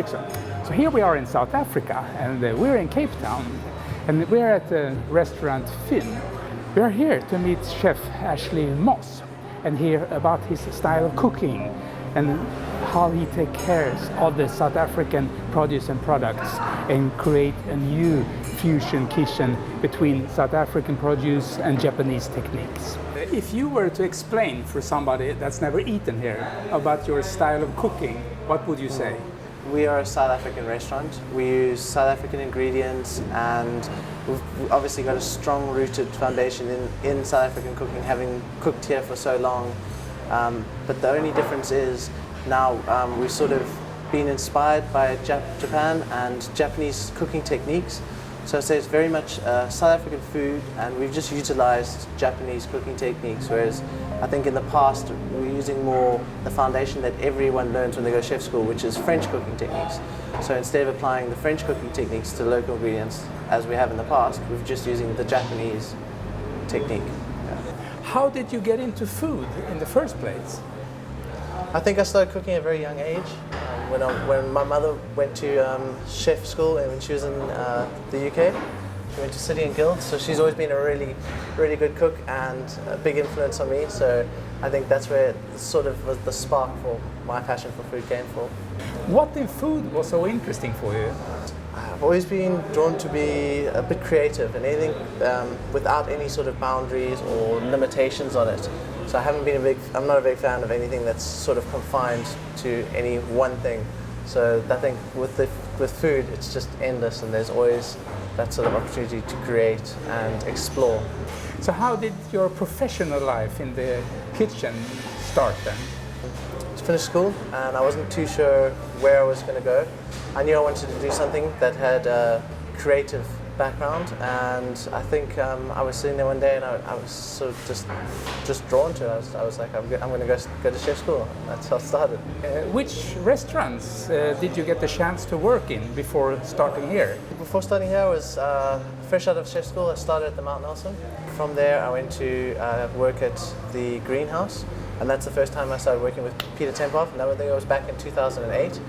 Eriksson. So here we are in South Africa, and we're in Cape Town, and we're at the restaurant Finn. We're here to meet Chef Ashley Moss and hear about his style of cooking and how he takes care of the South African produce and products and create a new fusion kitchen between South African produce and Japanese techniques. If you were to explain for somebody that's never eaten here about your style of cooking, what would you say? We are a South African restaurant. We use South African ingredients, and we've obviously got a strong rooted foundation in South African cooking, having cooked here for so long. But the only difference is now we've sort of been inspired by Japan and Japanese cooking techniques. So I'd say it's very much South African food, and we've just utilized Japanese cooking techniques, whereas I think in the past we were using more the foundation that everyone learns when they go to chef school, which is French cooking techniques. So instead of applying the French cooking techniques to local ingredients as we have in the past, we're just using the Japanese technique. Yeah. How did you get into food in the first place? I think I started cooking at a very young age. When my mother went to chef school, and when she was in the UK, she went to City and Guilds, so she's always been a really good cook and a big influence on me. So I think that's where it sort of was the spark for my passion for food came from. What in food was so interesting for you? I've always been drawn to be a bit creative and anything without any sort of boundaries or limitations on it. So I'm not a big fan of anything that's sort of confined to any one thing. So I think with food, it's just endless, and there's always that sort of opportunity to create and explore. So how did your professional life in the kitchen start then? I finished school, and I wasn't too sure where I was going to go. I knew I wanted to do something that had a creative background, and I think I was sitting there one day and I was sort of just drawn to it. I was like, I'm going to go to chef school. That's how it started. Which restaurants did you get the chance to work in before starting here? Before starting here, I was fresh out of chef school. I started at the Mount Nelson. From there, I went to work at the Greenhouse, and that's the first time I started working with Peter Tempelhoff, and I think it was back in 2008.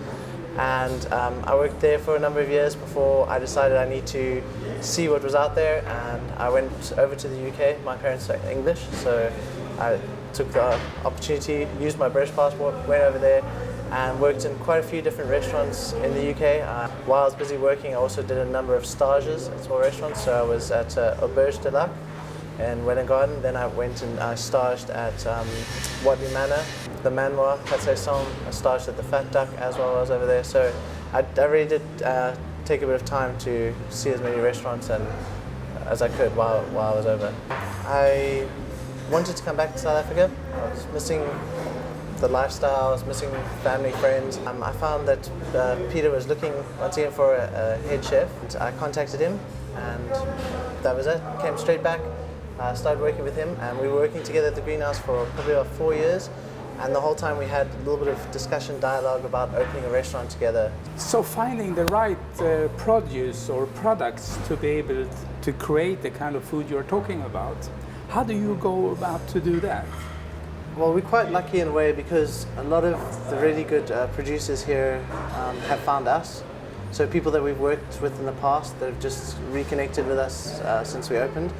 And I worked there for a number of years before I decided I need to see what was out there, and I went over to the UK. My parents are English, so I took the opportunity, used my British passport, went over there and worked in quite a few different restaurants in the UK. While I was busy working, I also did a number of stages at small restaurants. So I was at Auberge de Lac in Welwyn Garden. Then I went and I staged at Wadley Manor, the Manoir, Kaiseki-style. I staged at the Fat Duck as well while I was over there. So I really did take a bit of time to see as many restaurants as I could while I was over. I wanted to come back to South Africa. I was missing the lifestyle, I was missing family, friends. I found that Peter was looking once again for a head chef. I contacted him, and that was it. Came straight back. Started working with him, and we were working together at the Greenhouse for probably about 4 years, and the whole time we had a little bit of discussion, dialogue about opening a restaurant together. So finding the right produce or products to be able to create the kind of food you're talking about, how do you go about to do that? Well, we're quite lucky in a way because a lot of the really good producers here have found us. So people that we've worked with in the past that have just reconnected with us since we opened.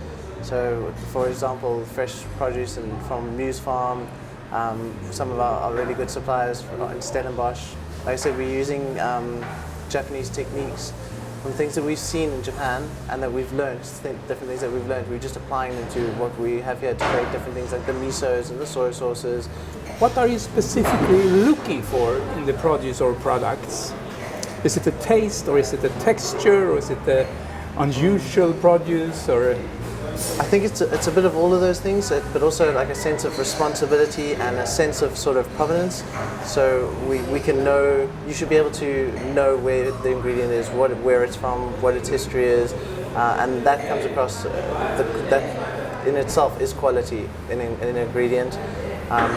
So, for example, fresh produce from Muse Farm, some of our really good suppliers in Stellenbosch. Like I said, we're using Japanese techniques from things that we've seen in Japan and that we've learned, different things that we've learned. We're just applying them to what we have here to create different things like the misos and the soy sauces. What are you specifically looking for in the produce or products? Is it a taste, or is it a texture, or is it the unusual produce, or? I think it's a bit of all of those things, but also like a sense of responsibility and a sense of sort of provenance. So we can know, you should be able to know where the ingredient is, where it's from, what its history is, and that comes across, that in itself is quality in an ingredient.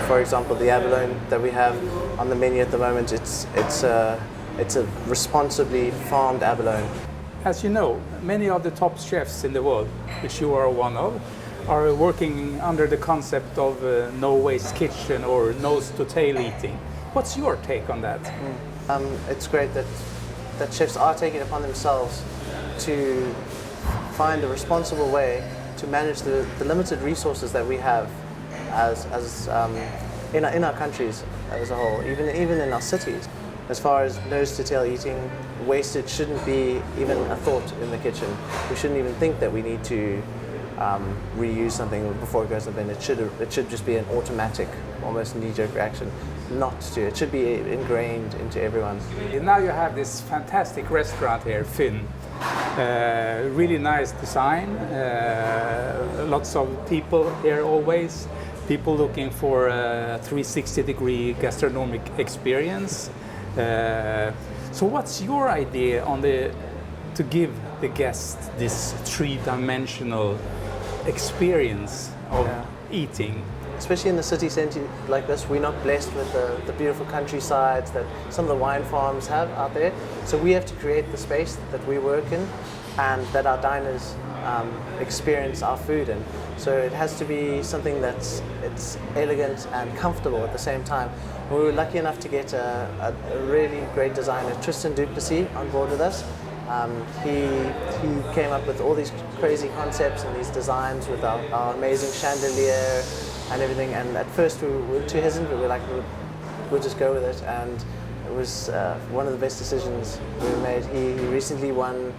For example, the abalone that we have on the menu at the moment, it's a responsibly farmed abalone. As you know, many of the top chefs in the world, which you are one of, are working under the concept of no waste kitchen or nose to tail eating. What's your take on that? It's great that chefs are taking it upon themselves to find a responsible way to manage the limited resources that we have in our countries as a whole, even in our cities. As far as nose to tail eating, wastage shouldn't be even a thought in the kitchen. We shouldn't even think that we need to reuse something before it goes in the bin. It should just be an automatic, almost knee-jerk reaction. Not to. It should be ingrained into everyone. Now you have this fantastic restaurant here, Finn. Really nice design. Lots of people here always. People looking for a 360-degree gastronomic experience. So what's your idea on to give the guest this three-dimensional experience of eating? Especially in the city centre like this, we're not blessed with the beautiful countrysides that some of the wine farms have out there. So we have to create the space that we work in and that our diners experience our food in. So it has to be something it's elegant and comfortable at the same time. We were lucky enough to get a really great designer, Tristan Duplessis, on board with us. He came up with all these crazy concepts and these designs with our amazing chandelier and everything. And at first we were too hesitant, but we were like, we'll just go with it. And it was one of the best decisions we made. He recently won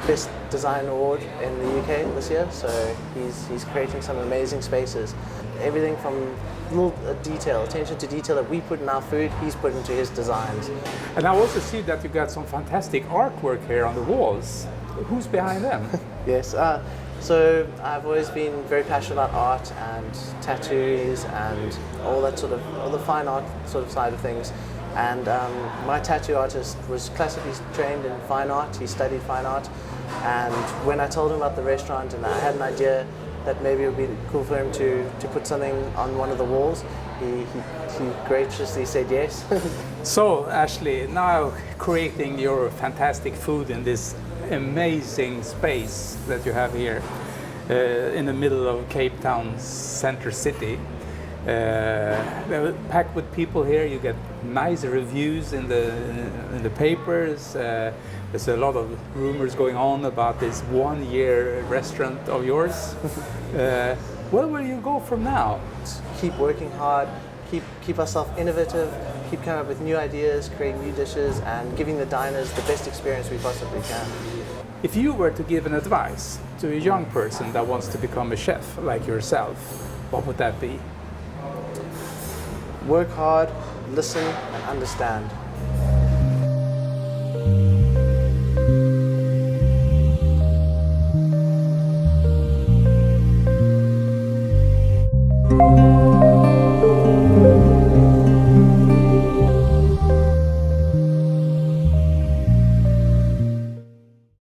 Best Design Award in the UK this year, so he's creating some amazing spaces. Everything from little attention to detail that we put in our food, he's put into his designs. And I also see that you got some fantastic artwork here on the walls. Who's behind them? Yes, so I've always been very passionate about art and tattoos and all the fine art sort of side of things. And my tattoo artist was classically trained in fine art. He studied fine art. And when I told him about the restaurant and I had an idea that maybe it would be cool for him to put something on one of the walls, he graciously said yes. So Ashley, now creating your fantastic food in this amazing space that you have here in the middle of Cape Town's center city. Packed with people here, you get nice reviews in the papers. There's a lot of rumors going on about this 1-year restaurant of yours. Where will you go from now? Keep working hard, keep ourselves innovative, keep coming up with new ideas, creating new dishes, and giving the diners the best experience we possibly can. If you were to give an advice to a young person that wants to become a chef like yourself, what would that be? Work hard, listen, and understand.